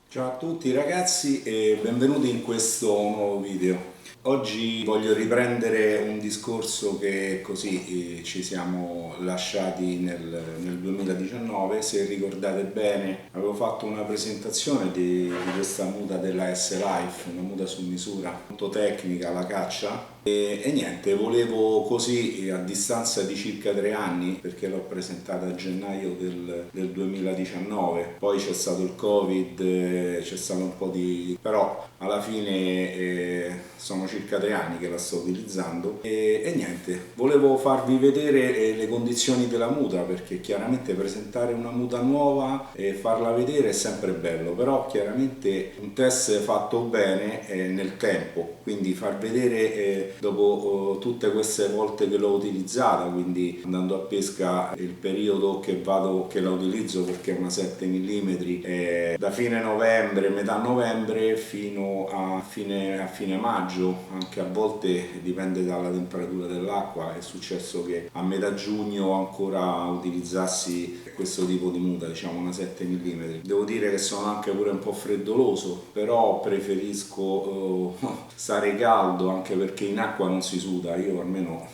Ciao a tutti ragazzi e benvenuti in questo nuovo video. Oggi voglio riprendere un discorso che così ci siamo lasciati nel 2019. Se ricordate bene, avevo fatto una presentazione di questa muta della S-Life, una muta su misura, molto tecnica, la caccia. E niente, volevo così a distanza di circa 3 anni, perché l'ho presentata a gennaio del 2019, poi c'è stato il Covid, c'è stato un po' di... però alla fine sono circa 3 anni che la sto utilizzando e niente, volevo farvi vedere le condizioni della muta, perché chiaramente presentare una muta nuova e farla vedere è sempre bello, però chiaramente un test fatto bene nel tempo, quindi far vedere dopo tutte queste volte che l'ho utilizzata, quindi andando a pesca il periodo che la utilizzo, perché è una 7 mm, da fine novembre, metà novembre fino a fine maggio, anche a volte dipende dalla temperatura dell'acqua. È successo che a metà giugno ancora utilizzassi questo tipo di muta, diciamo una 7 mm. Devo dire che sono anche pure un po' freddoloso, però preferisco stare caldo, anche perché in acqua non si suda, io almeno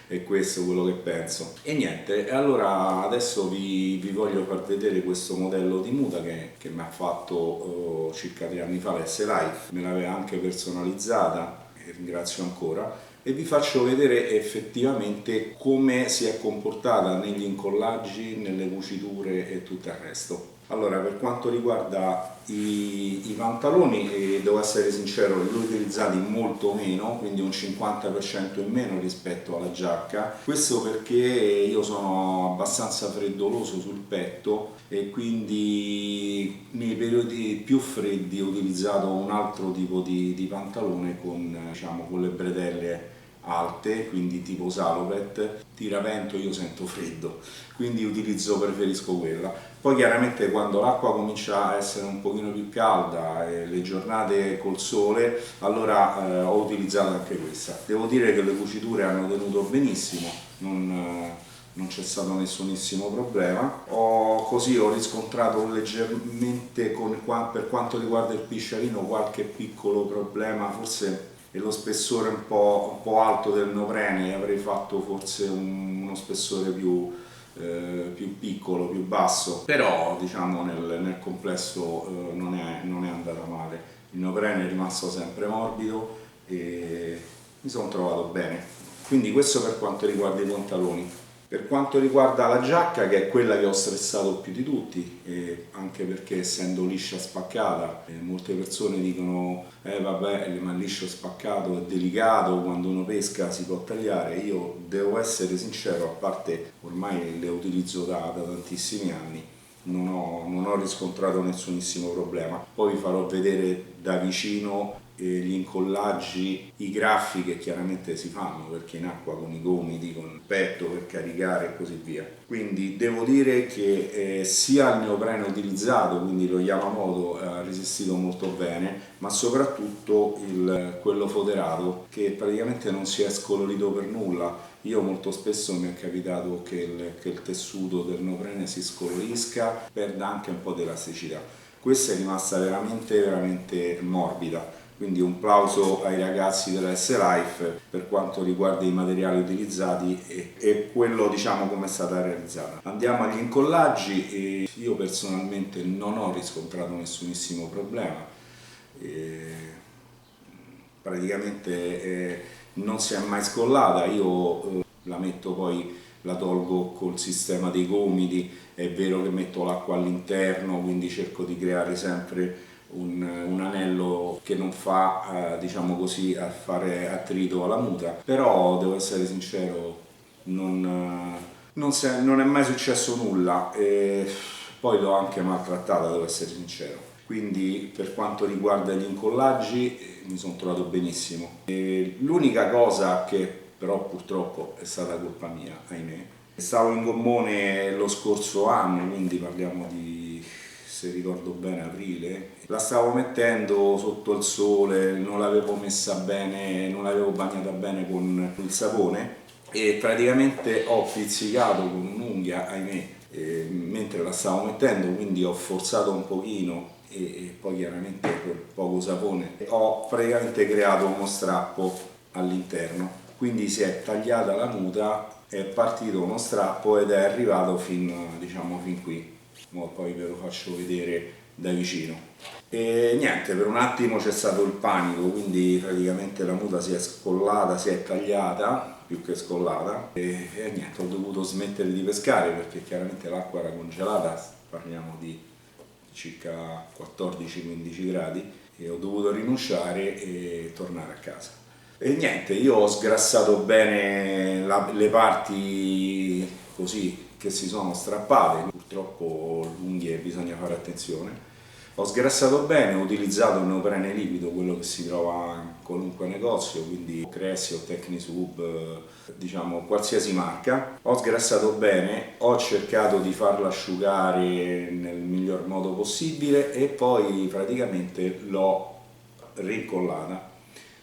è questo quello che penso. E niente, allora adesso vi voglio far vedere questo modello di muta che mi ha fatto circa 3 anni fa l'S-Life, me l'aveva anche personalizzata e ringrazio ancora, e vi faccio vedere effettivamente come si è comportata negli incollaggi, nelle cuciture e tutto il resto. Allora, per quanto riguarda i pantaloni, devo essere sincero, li ho utilizzati molto meno, quindi un 50% in meno rispetto alla giacca. Questo perché io sono abbastanza freddoloso sul petto e quindi nei periodi più freddi ho utilizzato un altro tipo di pantalone con, diciamo, con le bretelle alte, quindi tipo salopet. Tiravento, io sento freddo, quindi preferisco quella. Poi chiaramente quando l'acqua comincia a essere un pochino più calda e le giornate col sole, allora ho utilizzato anche questa. Devo dire che le cuciture hanno tenuto benissimo, non c'è stato nessunissimo problema. Ho riscontrato leggermente per quanto riguarda il pisciarino qualche piccolo problema, forse è lo spessore un po' alto del neoprene, avrei fatto forse uno spessore più piccolo, più basso, però diciamo nel complesso non è andata male. Il neoprene è rimasto sempre morbido e mi sono trovato bene. Quindi questo per quanto riguarda i pantaloni. Per quanto riguarda la giacca, che è quella che ho stressato più di tutti, anche perché essendo liscia spaccata, molte persone dicono vabbè, ma il liscio spaccato è delicato, quando uno pesca si può tagliare. Io devo essere sincero, a parte ormai le utilizzo da tantissimi anni, non ho riscontrato nessunissimo problema. Poi vi farò vedere da vicino gli incollaggi, i graffi che chiaramente si fanno, perché in acqua con i gomiti, con il petto per caricare e così via. Quindi devo dire che sia il neoprene utilizzato, quindi lo Yamamoto, ha resistito molto bene, ma soprattutto quello foderato, che praticamente non si è scolorito per nulla. Io molto spesso mi è capitato che il tessuto del neoprene si scolorisca, perda anche un po' di elasticità. Questa è rimasta veramente morbida. Quindi un plauso ai ragazzi della S-Life per quanto riguarda i materiali utilizzati e quello, diciamo, come è stata realizzata. Andiamo agli incollaggi e io personalmente non ho riscontrato nessunissimo problema. Praticamente non si è mai scollata. Io la metto, poi la tolgo col sistema dei gomiti. È vero che metto l'acqua all'interno, quindi cerco di creare sempre un anello che non fa, diciamo così, a fare attrito alla muta, però devo essere sincero, non è mai successo nulla e poi l'ho anche maltrattata, devo essere sincero. Quindi per quanto riguarda gli incollaggi mi sono trovato benissimo. L'unica cosa che però purtroppo è stata colpa mia, ahimè. Stavo in gommone lo scorso anno, quindi parliamo di, se ricordo bene, aprile. La stavo mettendo sotto il sole, non l'avevo messa bene, non l'avevo bagnata bene con il sapone e praticamente ho pizzicato con un'unghia, ahimè, mentre la stavo mettendo, quindi ho forzato un pochino e poi chiaramente con poco sapone ho praticamente creato uno strappo all'interno, quindi si è tagliata la muta, è partito uno strappo ed è arrivato diciamo, fin qui. Poi ve lo faccio vedere da vicino. E niente, per un attimo c'è stato il panico, quindi praticamente la muta si è scollata, si è tagliata, più che scollata, e niente, ho dovuto smettere di pescare perché chiaramente l'acqua era congelata, parliamo di circa 14-15 gradi, e ho dovuto rinunciare e tornare a casa. E niente, io ho sgrassato bene le parti così che si sono strappate, purtroppo l'unghie bisogna fare attenzione. Ho sgrassato bene, ho utilizzato il neoprene liquido, quello che si trova in qualunque negozio, quindi Cressio, Tecnisub, diciamo qualsiasi marca. Ho sgrassato bene, ho cercato di farlo asciugare nel miglior modo possibile e poi praticamente l'ho rincollata.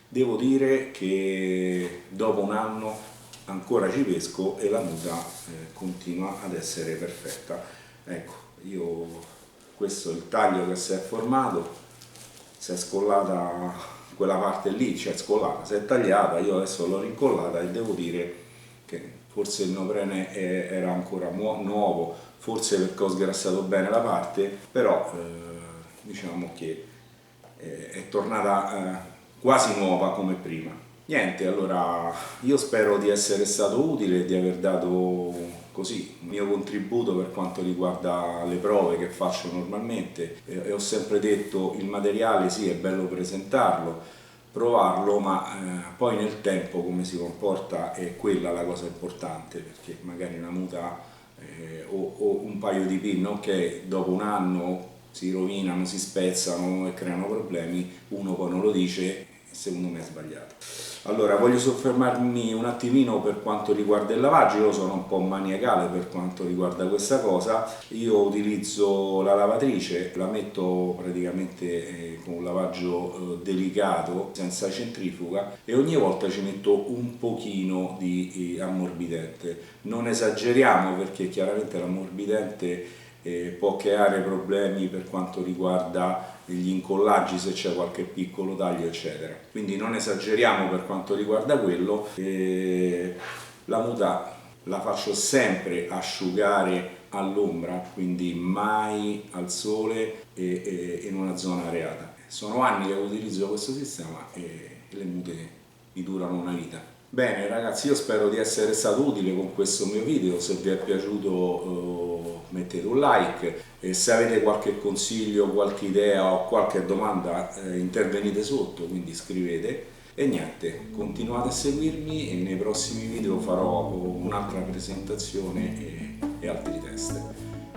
Devo dire che dopo un anno ancora ci pesco e la muta continua ad essere perfetta. Ecco, questo è il taglio che si è formato, si è scollata quella parte lì, cioè scollata, si è tagliata, io adesso l'ho rincollata e devo dire che forse il neoprene era ancora nuovo, forse perché ho sgrassato bene la parte, però diciamo che è tornata quasi nuova come prima. Niente, allora io spero di essere stato utile e di aver dato così il mio contributo per quanto riguarda le prove che faccio normalmente, e ho sempre detto il materiale sì è bello presentarlo, provarlo, ma poi nel tempo come si comporta è quella la cosa importante, perché magari una muta o un paio di pin, ok, dopo un anno si rovinano, si spezzano e creano problemi, uno poi non lo dice, secondo me è sbagliato. Allora, voglio soffermarmi un attimino per quanto riguarda il lavaggio. Io sono un po' maniacale per quanto riguarda questa cosa. Io utilizzo la lavatrice, la metto praticamente con un lavaggio delicato, senza centrifuga, e ogni volta ci metto un pochino di ammorbidente. Non esageriamo perché chiaramente l'ammorbidente può creare problemi per quanto riguarda gli incollaggi, se c'è qualche piccolo taglio eccetera, quindi non esageriamo per quanto riguarda quello. La muta la faccio sempre asciugare all'ombra, quindi mai al sole e in una zona areata. Sono anni che utilizzo questo sistema e le mute mi durano una vita. Bene ragazzi, io spero di essere stato utile con questo mio video. Se vi è piaciuto mettete un like, e se avete qualche consiglio, qualche idea o qualche domanda intervenite sotto, quindi scrivete. E niente, continuate a seguirmi e nei prossimi video farò un'altra presentazione e altri test.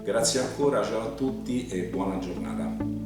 Grazie ancora, ciao a tutti e buona giornata.